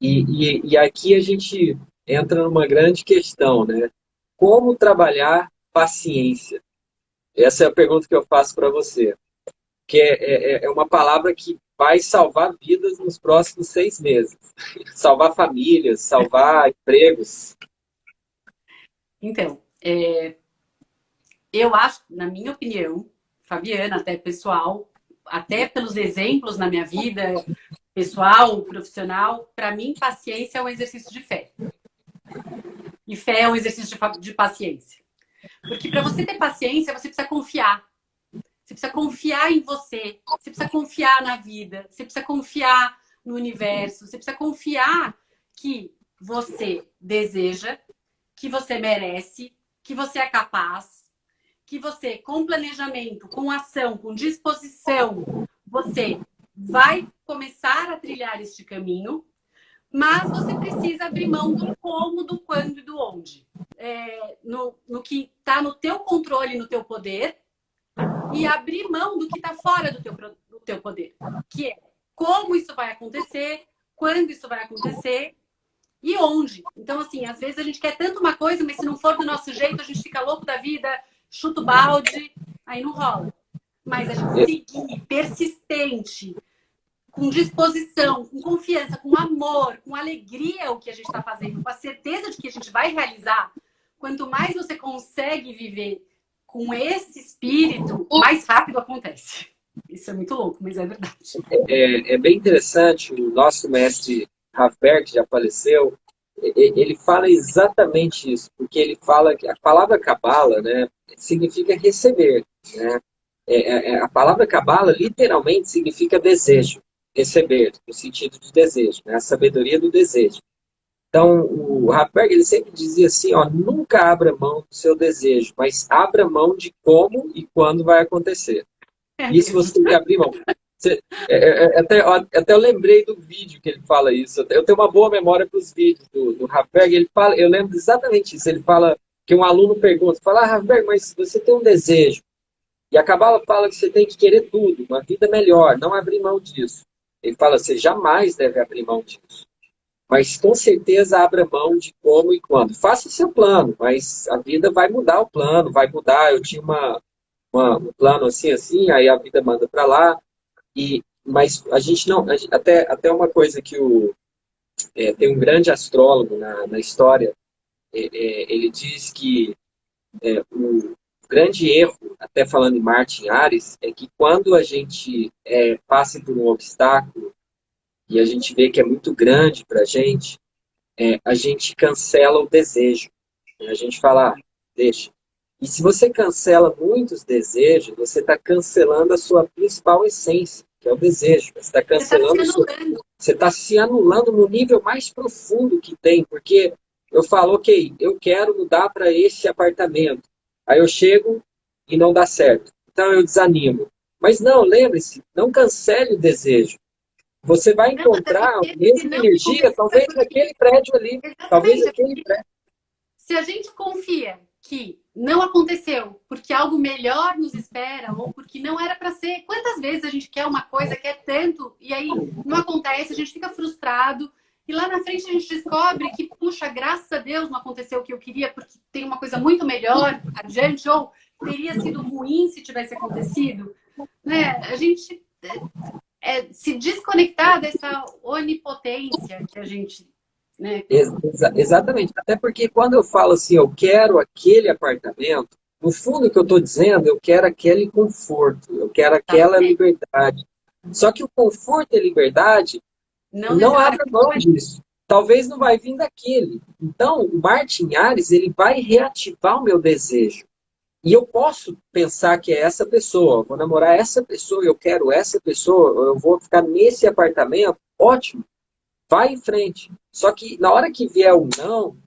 E aqui a gente entra numa grande questão, né? Como trabalhar paciência? Essa é a pergunta que eu faço para você. Que é uma palavra que vai salvar vidas nos próximos 6 meses. Salvar famílias, salvar empregos. Então, eu acho, na minha opinião, Fabiana, até pessoal, até pelos exemplos na minha vida, pessoal, profissional, para mim, paciência é um exercício de fé. E fé é um exercício de paciência. Porque para você ter paciência, você precisa confiar. Você precisa confiar em você. Você precisa confiar na vida. Você precisa confiar no universo. Você precisa confiar que você deseja, que você merece, que você é capaz, que você, com planejamento, com ação, com disposição, você vai começar a trilhar este caminho, mas você precisa abrir mão do como, do quando e do onde. No que está no teu controle, no teu poder, e abrir mão do que está fora do teu poder, que é como isso vai acontecer, quando isso vai acontecer e onde. Então, assim, às vezes a gente quer tanto uma coisa, mas se não for do nosso jeito, a gente fica louco da vida, chuta o balde, aí não rola. Mas a gente seguir persistente, com disposição, com confiança, com amor, com alegria o que a gente está fazendo, com a certeza de que a gente vai realizar, quanto mais você consegue viver com esse espírito, mais rápido acontece. Isso é muito louco, mas é verdade. É bem interessante, o nosso mestre Raver, que já faleceu, ele fala exatamente isso, porque ele fala que a palavra cabala, né, significa receber. Né? A palavra cabala literalmente significa desejo, receber, no sentido de desejo, né? A sabedoria do desejo. Então, o Rapberg, ele sempre dizia assim, ó, nunca abra mão do seu desejo, mas abra mão de como e quando vai acontecer. É Isso mesmo. você tem que abrir mão. Até eu lembrei do vídeo que ele fala isso. Eu tenho uma boa memória para os vídeos do Rapberg. Ele fala, eu lembro exatamente isso. Ele fala que um aluno pergunta, fala, Rapberg, mas você tem um desejo. E a Cabala fala que você tem que querer tudo, uma vida melhor, não abrir mão disso. Ele fala, você jamais deve abrir mão disso. Mas com certeza abra mão de como e quando. Faça o seu plano, mas a vida vai mudar o plano, vai mudar. Eu tinha um plano assim, assim, aí a vida manda para lá. Mas a gente não. Até uma coisa que tem um grande astrólogo na história, ele diz que o grande erro, até falando em Marte em Ares, é que quando a gente passa por um obstáculo e a gente vê que é muito grande para a gente cancela o desejo. A gente fala, deixa. E se você cancela muitos desejos, você está cancelando a sua principal essência, que é o desejo. Você está Você está se cancelando anulando. você está se anulando no nível mais profundo que tem, porque eu falo, ok, eu quero mudar para esse apartamento. Aí eu chego e não dá certo. Então eu desanimo. Mas não, lembre-se, não cancele o desejo. Você vai Não, até encontrar a porque se mesma não energia, acontecer, é talvez porque. naquele prédio ali. Talvez Exatamente, é naquele porque prédio. se a gente confia que não aconteceu porque algo melhor nos espera ou porque não era para ser, quantas vezes a gente quer uma coisa, quer tanto, e aí não acontece, a gente fica frustrado, e lá na frente a gente descobre que, puxa, graças a Deus não aconteceu o que eu queria porque tem uma coisa muito melhor adiante, ou teria sido ruim se tivesse acontecido, né? A gente se desconectar dessa onipotência que a gente, né? Exatamente. Até porque quando eu falo assim, eu quero aquele apartamento, no fundo o que eu estou dizendo, eu quero aquele conforto, eu quero aquela liberdade. Só que o conforto e a liberdade Não não abra necessariamente. mão disso. Talvez não vai vir daquele. Então, o Martin Ares, ele vai reativar o meu desejo. E eu posso pensar que é essa pessoa, eu vou namorar essa pessoa, eu quero essa pessoa, eu vou ficar nesse apartamento, ótimo, vai em frente. Só que na hora que vier o não,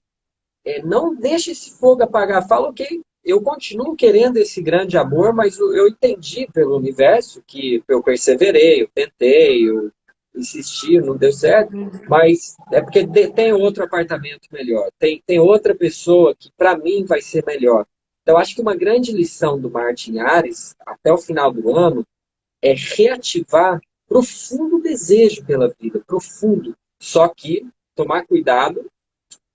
não deixe esse fogo apagar. Fala, ok, eu continuo querendo esse grande amor, mas eu entendi pelo universo que eu perseverei, eu tentei, eu insisti, não deu certo, mas é porque tem outro apartamento melhor, tem outra pessoa que para mim vai ser melhor. Então, acho que uma grande lição do Martin Ares, até o final do ano, é reativar profundo desejo pela vida, profundo. Só que tomar cuidado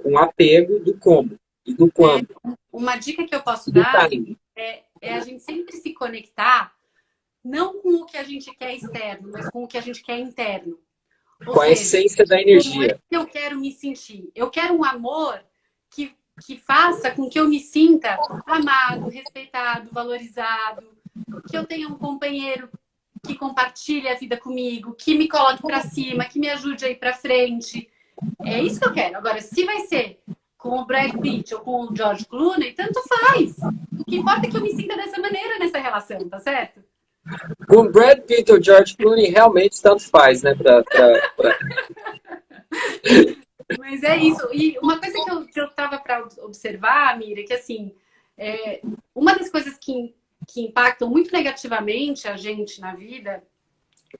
com o apego do como e do quando Uma dica que eu posso e do dar time, é a gente sempre se conectar, não com o que a gente quer externo, mas com o que a gente quer interno. Ou com a seja, essência da como é energia. que eu quero me sentir? Eu quero um amor que faça com que eu me sinta amado, respeitado, valorizado, que eu tenha um companheiro que compartilhe a vida comigo, que me coloque para cima, que me ajude a ir para frente. É isso que eu quero. Agora, se vai ser com o Brad Pitt ou com o George Clooney, tanto faz. O que importa é que eu me sinta dessa maneira nessa relação, tá certo? Com Brad Pitt ou George Clooney, realmente tanto faz, né? Mas é isso. E uma coisa que eu tava para observar, Mira, que assim, uma das coisas que impactam muito negativamente a gente na vida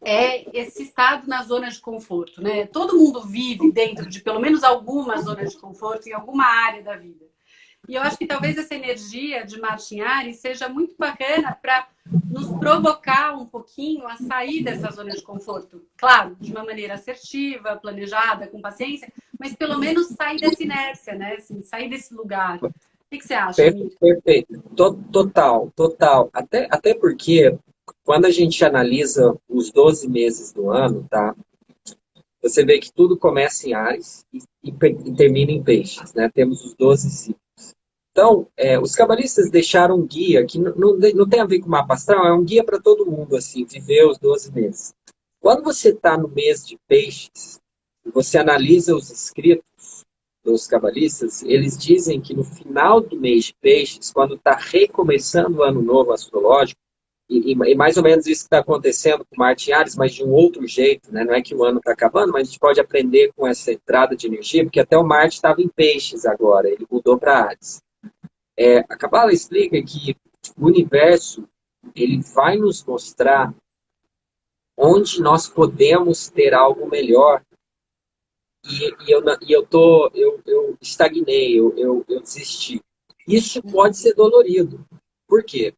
é esse estado na zona de conforto, né? Todo mundo vive dentro de pelo menos alguma zona de conforto em alguma área da vida. E eu acho que talvez essa energia de Martin Ares seja muito bacana para nos provocar um pouquinho a sair dessa zona de conforto. Claro, de uma maneira assertiva, planejada, com paciência, mas pelo menos sair dessa inércia, né? Assim, sair desse lugar. O que você acha, Miriam? Perfeito. Total, total. Até porque, quando a gente analisa os 12 meses do ano, tá? Você vê que tudo começa em Ares e termina em Peixes, né? Temos os 12 signos. Então, os cabalistas deixaram um guia que não tem a ver com mapa astral, é um guia para todo mundo, assim, viver os 12 meses. Quando você está no mês de Peixes, você analisa os escritos dos cabalistas, eles dizem que no final do mês de Peixes, quando está recomeçando o ano novo astrológico, E mais ou menos isso que está acontecendo com Marte em Ares, mas de um outro jeito, né? Não é que o ano está acabando, mas a gente pode aprender com essa entrada de energia, porque até o Marte estava em Peixes agora, ele mudou para Ares. A Cabala explica que o universo ele vai nos mostrar onde nós podemos ter algo melhor. Eu estagnei, eu desisti. Isso pode ser dolorido. Por quê?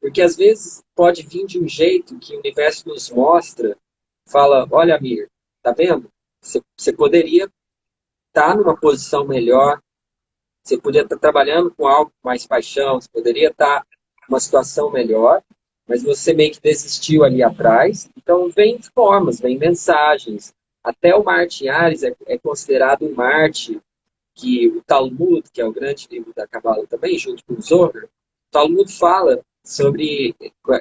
Porque às vezes pode vir de um jeito que o universo nos mostra, fala, olha, Amir, tá vendo? Você poderia estar numa posição melhor, você poderia estar trabalhando com algo com mais paixão, você poderia estar numa situação melhor, mas você meio que desistiu ali atrás. Então, vem formas, vem mensagens. Até o Marte em Ares é considerado um Marte que o Talmud, que é o grande livro da Cabala também, junto com o Zohar, o Talmud fala sobre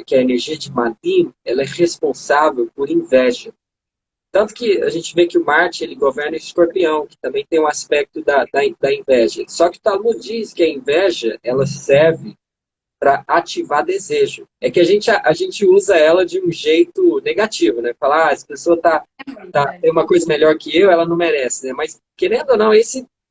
que a energia de Madim ela é responsável por inveja. Tanto que a gente vê que o Marte ele governa o Escorpião, que também tem um aspecto da inveja. Só que o Talmud diz que a inveja ela serve para ativar desejo. É que a gente usa ela de um jeito negativo, né? Falar, essa pessoa tem uma coisa melhor que eu, ela não merece, né? Mas, querendo ou não,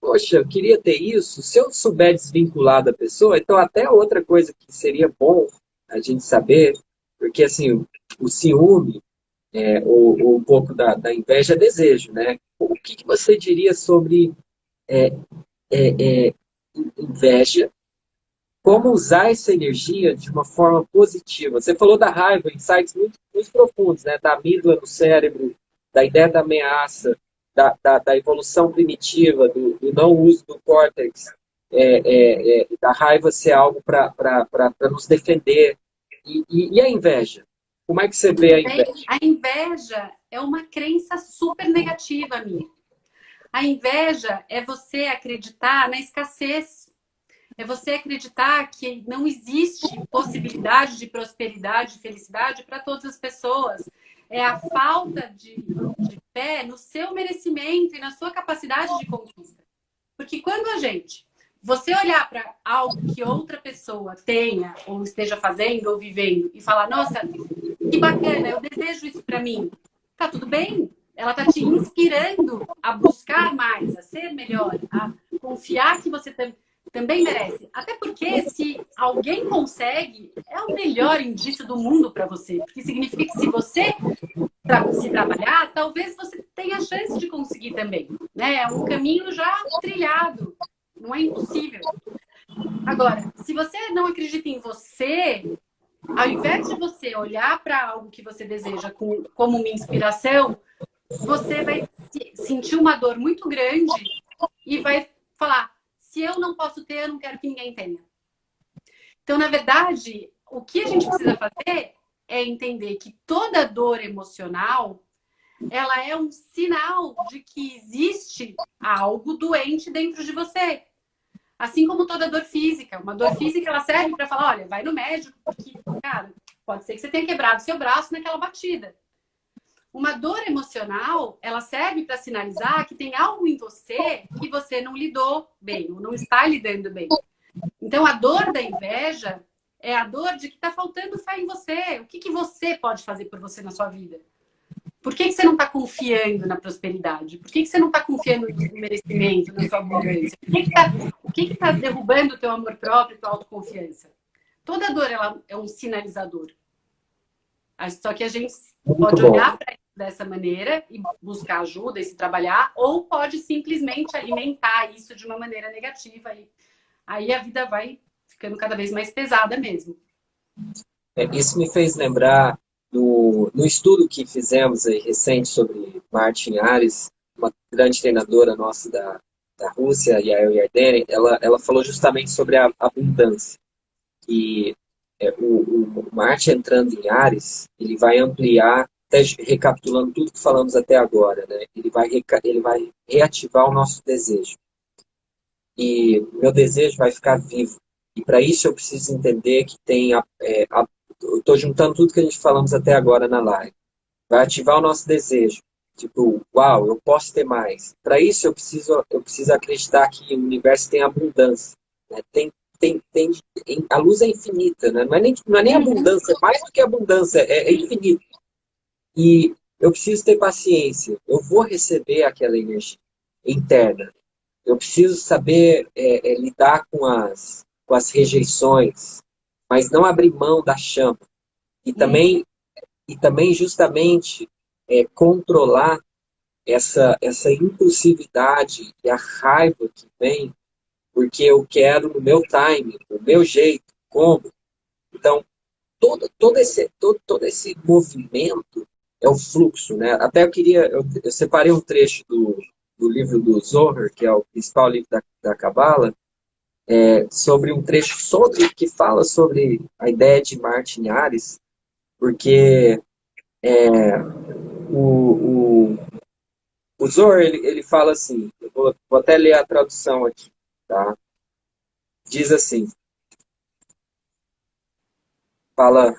poxa, eu queria ter isso. Se eu souber desvincular da pessoa, então até outra coisa que seria bom a gente saber, porque, assim, o ciúme, ou um pouco da inveja é desejo, né? O que você diria sobre é, inveja? Como usar essa energia de uma forma positiva? Você falou da raiva, insights muito profundos, né? Da amígdala no cérebro, da ideia da ameaça, da evolução primitiva, do não uso do córtex, da raiva ser algo para nos defender. E a inveja? Como é que você vê a inveja? A inveja é uma crença super negativa, Mir. A inveja é você acreditar na escassez. É você acreditar que não existe possibilidade de prosperidade e felicidade para todas as pessoas. É a falta de fé no seu merecimento e na sua capacidade de conquista. Porque quando você olhar para algo que outra pessoa tenha, ou esteja fazendo, ou vivendo, e falar, nossa, que bacana, eu desejo isso para mim. Tá tudo bem? Ela tá te inspirando a buscar mais, a ser melhor, a confiar que você também merece. Até porque se alguém consegue, é o melhor indício do mundo para você. Porque significa que se você se trabalhar, talvez você tenha a chance de conseguir também. Né? É um caminho já trilhado. Não é impossível. Agora, se você não acredita em você, ao invés de você olhar para algo que você deseja como uma inspiração, você vai sentir uma dor muito grande e vai falar, se eu não posso ter, eu não quero que ninguém tenha. Então, na verdade, o que a gente precisa fazer é entender que toda dor emocional, ela é um sinal de que existe algo doente dentro de você. Assim como toda dor física. Uma dor física, ela serve para falar, olha, vai no médico, porque, cara, pode ser que você tenha quebrado seu braço naquela batida. Uma dor emocional, ela serve para sinalizar que tem algo em você que você não lidou bem, ou não está lidando bem. Então, a dor da inveja é a dor de que está faltando fé em você. O que você pode fazer por você na sua vida? Por que você não está confiando na prosperidade? Por que você não está confiando no merecimento, na sua abundância? O que está derrubando o teu amor próprio, tua autoconfiança? Toda dor ela é um sinalizador. Só que a gente pode olhar para isso dessa maneira e buscar ajuda e se trabalhar, ou pode simplesmente alimentar isso de uma maneira negativa. E aí a vida vai ficando cada vez mais pesada mesmo. Isso me fez lembrar no estudo que fizemos aí, recente sobre Marte em Ares, uma grande treinadora nossa da Rússia, Yael Yardeni, ela falou justamente sobre a abundância. E o Marte entrando em Ares, ele vai ampliar, até recapitulando tudo que falamos até agora, né? Ele vai reativar o nosso desejo. E meu desejo vai ficar vivo. E para isso eu preciso entender que tem eu estou juntando tudo que a gente falamos até agora na live. Vai ativar o nosso desejo. Tipo, uau, eu posso ter mais. Para isso eu preciso acreditar que o universo tem abundância. Né? a luz é infinita, né? Não é nem abundância, é mais do que abundância, é infinito. E eu preciso ter paciência. Eu vou receber aquela energia interna. Eu preciso saber lidar com as rejeições, mas não abrir mão da chama. E também justamente, controlar essa impulsividade e a raiva que vem, porque eu quero no meu time, no meu jeito, como. Então, todo esse movimento é o fluxo, né? Até eu separei um trecho do livro do Zohar, que é o principal livro da Kabbalah, sobre um trecho que fala sobre a ideia de Martin Ares, porque o, o, o Zohar, ele fala assim, eu vou até ler a tradução aqui, tá? Diz assim, fala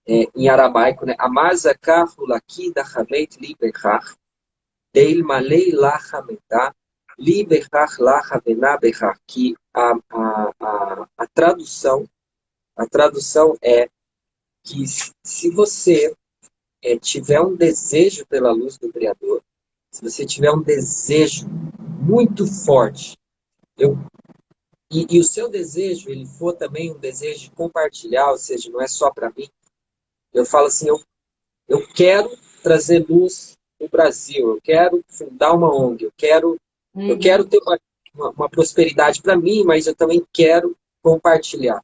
em aramaico, né? Amazakah hulaki da hamet li bechach, deil malei la hametá, li bechach la havená bechach, que a tradução é que se você tiver um desejo pela luz do Criador, se você tiver um desejo muito forte, e o seu desejo, ele for também um desejo de compartilhar, ou seja, não é só para mim, eu falo assim, eu quero trazer luz no Brasil, eu quero fundar uma ONG, eu quero ter uma prosperidade para mim, mas eu também quero compartilhar.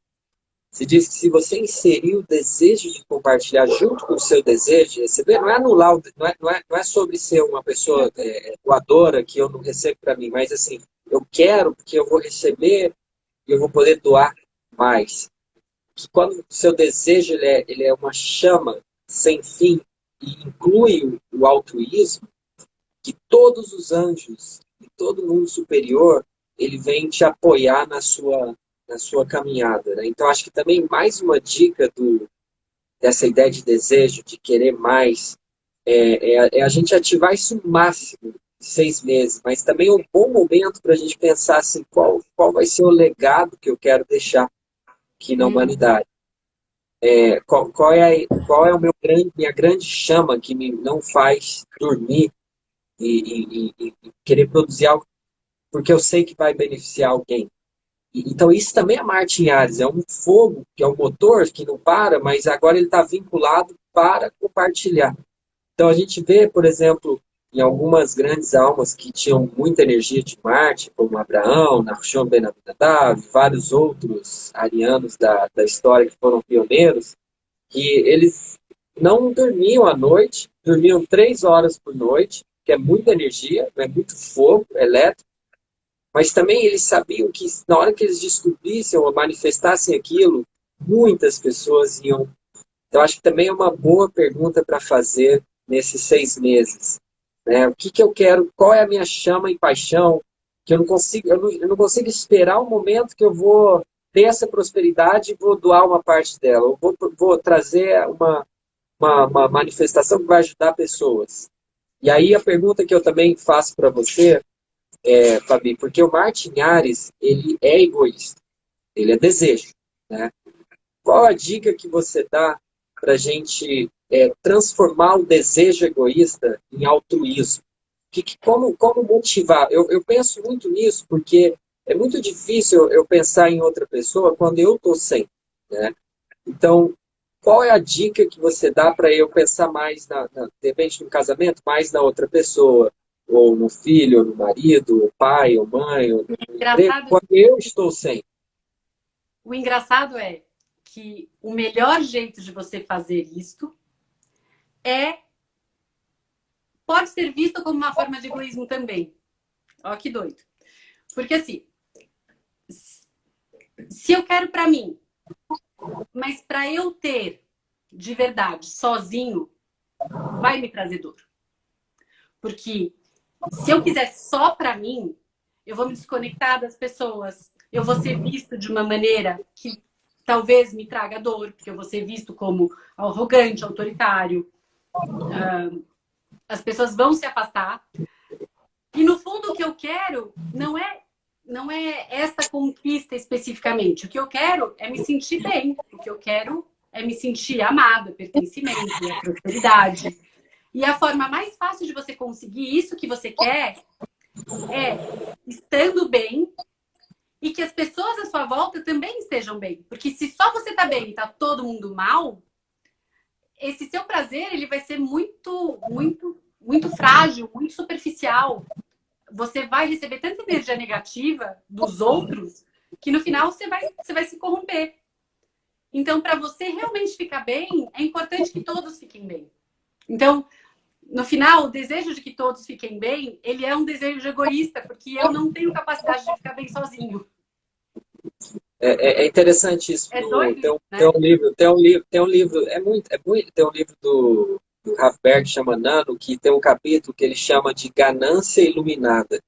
Se diz que se você inserir o desejo de compartilhar junto com o seu desejo de receber, não é anular, não é sobre ser uma pessoa doadora que eu não recebo para mim, mas assim, eu quero porque eu vou receber e eu vou poder doar mais. Que quando o seu desejo ele é uma chama sem fim e inclui o altruísmo, que todos os anjos e todo mundo superior ele vem te apoiar na sua caminhada, né? Então, acho que também mais uma dica dessa ideia de desejo, de querer mais, é a gente ativar isso no máximo de 6 meses, mas também é um bom momento para a gente pensar assim, qual vai ser o legado que eu quero deixar aqui na humanidade. Qual é minha grande chama que me não faz dormir e querer produzir algo porque eu sei que vai beneficiar alguém. Então, isso também é Martin Ares, é um fogo, que é um motor que não para, mas agora ele está vinculado para compartilhar. Então, a gente vê, por exemplo, em algumas grandes almas que tinham muita energia de Marte, como Abraão, Nachshon Ben Aminadab, vários outros arianos da história que foram pioneiros, que eles não dormiam à noite, dormiam 3 horas por noite, que é muita energia, é muito fogo elétrico, mas também eles sabiam que na hora que eles descobrissem ou manifestassem aquilo, muitas pessoas iam. Então, acho que também é uma boa pergunta para fazer nesses 6 meses. Né? O que eu quero, qual é a minha chama e paixão, que eu não consigo esperar o momento que eu vou ter essa prosperidade e vou doar uma parte dela. Eu vou trazer uma manifestação que vai ajudar pessoas. E aí a pergunta que eu também faço para você, Fabi, porque o Martin Ares, ele é egoísta, ele é desejo, né? Qual a dica que você dá para a gente transformar o desejo egoísta em altruísmo? Como motivar? Eu penso muito nisso porque é muito difícil eu pensar em outra pessoa quando eu estou sem, né? Então, qual é a dica que você dá para eu pensar mais, de repente, no casamento, mais na outra pessoa? Ou no filho, ou no marido, ou pai, ou mãe, ou no emprego, Engraçado, quando eu estou sem. o engraçado é que o melhor jeito de você fazer isto pode ser visto como uma forma de egoísmo também. Ó, que doido. Porque assim, se eu quero para mim, mas para eu ter de verdade sozinho, vai me trazer dor. Porque se eu quiser só para mim, eu vou me desconectar das pessoas. Eu vou ser visto de uma maneira que talvez me traga dor, porque eu vou ser visto como arrogante, autoritário. As pessoas vão se afastar. E no fundo o que eu quero não é não é essa conquista especificamente. O que eu quero é me sentir bem. O que eu quero é me sentir amada, pertencimento, a prosperidade. E a forma mais fácil de você conseguir isso que você quer é estando bem e que as pessoas à sua volta também estejam bem. Porque se só você está bem e está todo mundo mal, esse seu prazer ele vai ser muito, muito, muito frágil, muito superficial. Você vai receber tanta energia negativa dos outros que no final você vai se corromper. Então, para você realmente ficar bem, é importante que todos fiquem bem. Então, no final, o desejo de que todos fiquem bem, ele é um desejo egoísta, porque eu não tenho capacidade de ficar bem sozinho. É interessante isso. É doido, tem um livro, tem um livro do Ralph Berg, chama Nano, que tem um capítulo que ele chama de Ganância Iluminada,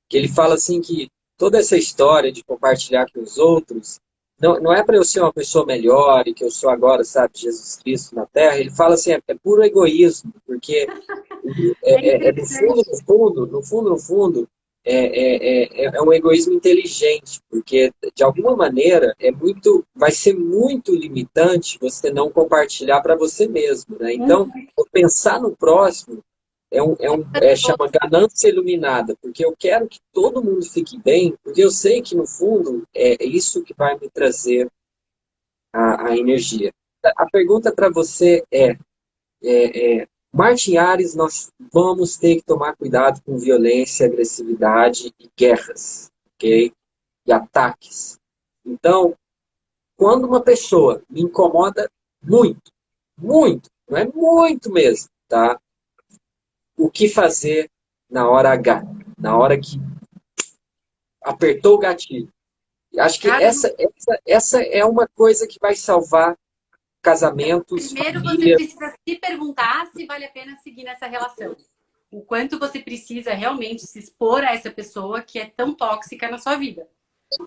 que ele fala assim que toda essa história de compartilhar com os outros não é para eu ser uma pessoa melhor e que eu sou agora, sabe, Jesus Cristo na Terra. Ele fala assim, é puro egoísmo, porque no fundo, é um egoísmo inteligente, porque de alguma maneira vai ser muito limitante você não compartilhar para você mesmo, né? Então, pensar no próximo chama ganância iluminada, porque eu quero que todo mundo fique bem, porque eu sei que no fundo é isso que vai me trazer a energia. A pergunta para você Martin Ares, nós vamos ter que tomar cuidado com violência, agressividade e guerras, ok? E ataques. Então, quando uma pessoa me incomoda muito, muito, não é muito mesmo, tá? O que fazer na hora H? Na hora que apertou o gatilho. Acho que essa é uma coisa que vai salvar casamentos, primeiro famílias. você precisa se perguntar se vale a pena seguir nessa relação. O quanto você precisa realmente se expor a essa pessoa que é tão tóxica na sua vida.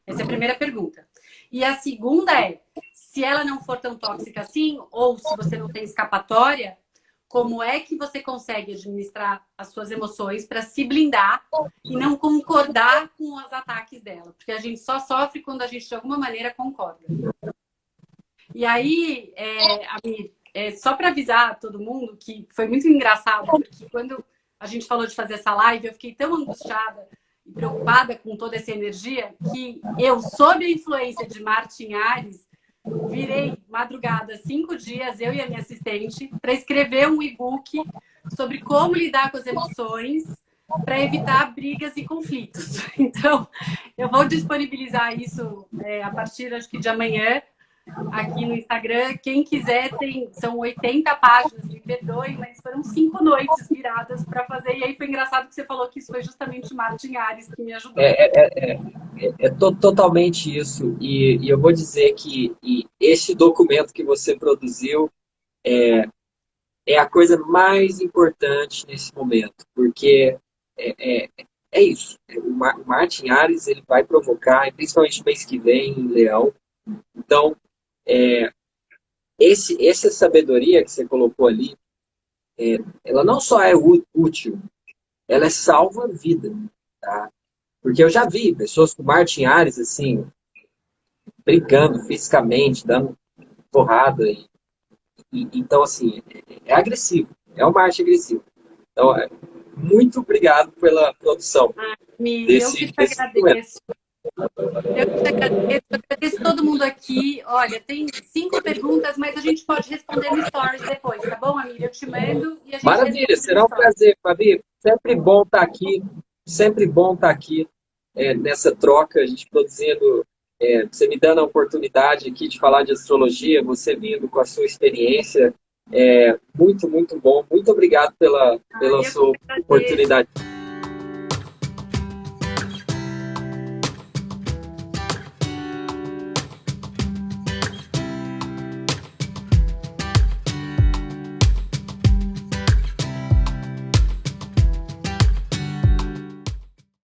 Essa é a primeira pergunta. E a segunda é, se ela não for tão tóxica assim, ou se você não tem escapatória, como é que você consegue administrar as suas emoções para se blindar e não concordar com os ataques dela? Porque a gente só sofre quando a gente, de alguma maneira, concorda. E aí, Amir, só para avisar todo mundo que foi muito engraçado, porque quando a gente falou de fazer essa live, eu fiquei tão angustiada e preocupada com toda essa energia que eu, sob a influência de Martin Ares, virei madrugada 5 dias, eu e a minha assistente, para escrever um e-book sobre como lidar com as emoções para evitar brigas e conflitos. Então, eu vou disponibilizar isso a partir, acho que de amanhã, aqui no Instagram. Quem quiser, são 80 páginas, me perdoe, mas foram 5 noites viradas para fazer. E aí foi engraçado que você falou que isso foi justamente Martin Ares que me ajudou. Totalmente isso. E eu vou dizer que esse documento que você produziu é a coisa mais importante nesse momento, porque é isso. O Martin Ares ele vai provocar, principalmente mês que vem, em Leão. Então, essa sabedoria que você colocou ali, ela não só é útil, ela salva a vida, tá? Porque eu já vi pessoas com Martin Ares, assim, brigando fisicamente, dando porrada. Então, assim, é agressivo. É um Martin agressivo. Então, muito obrigado pela produção Eu que te agradeço. Eu agradeço todo mundo aqui. Olha, tem 5 perguntas, mas a gente pode responder no Stories depois, tá bom, Amir? Eu te mando e a gente Maravilha, será um prazer, Fabi. Sempre bom estar aqui. Sempre bom estar aqui nessa troca, a gente produzindo, você me dando a oportunidade aqui de falar de astrologia, você vindo com a sua experiência. Muito, muito bom. Muito obrigado pela sua oportunidade.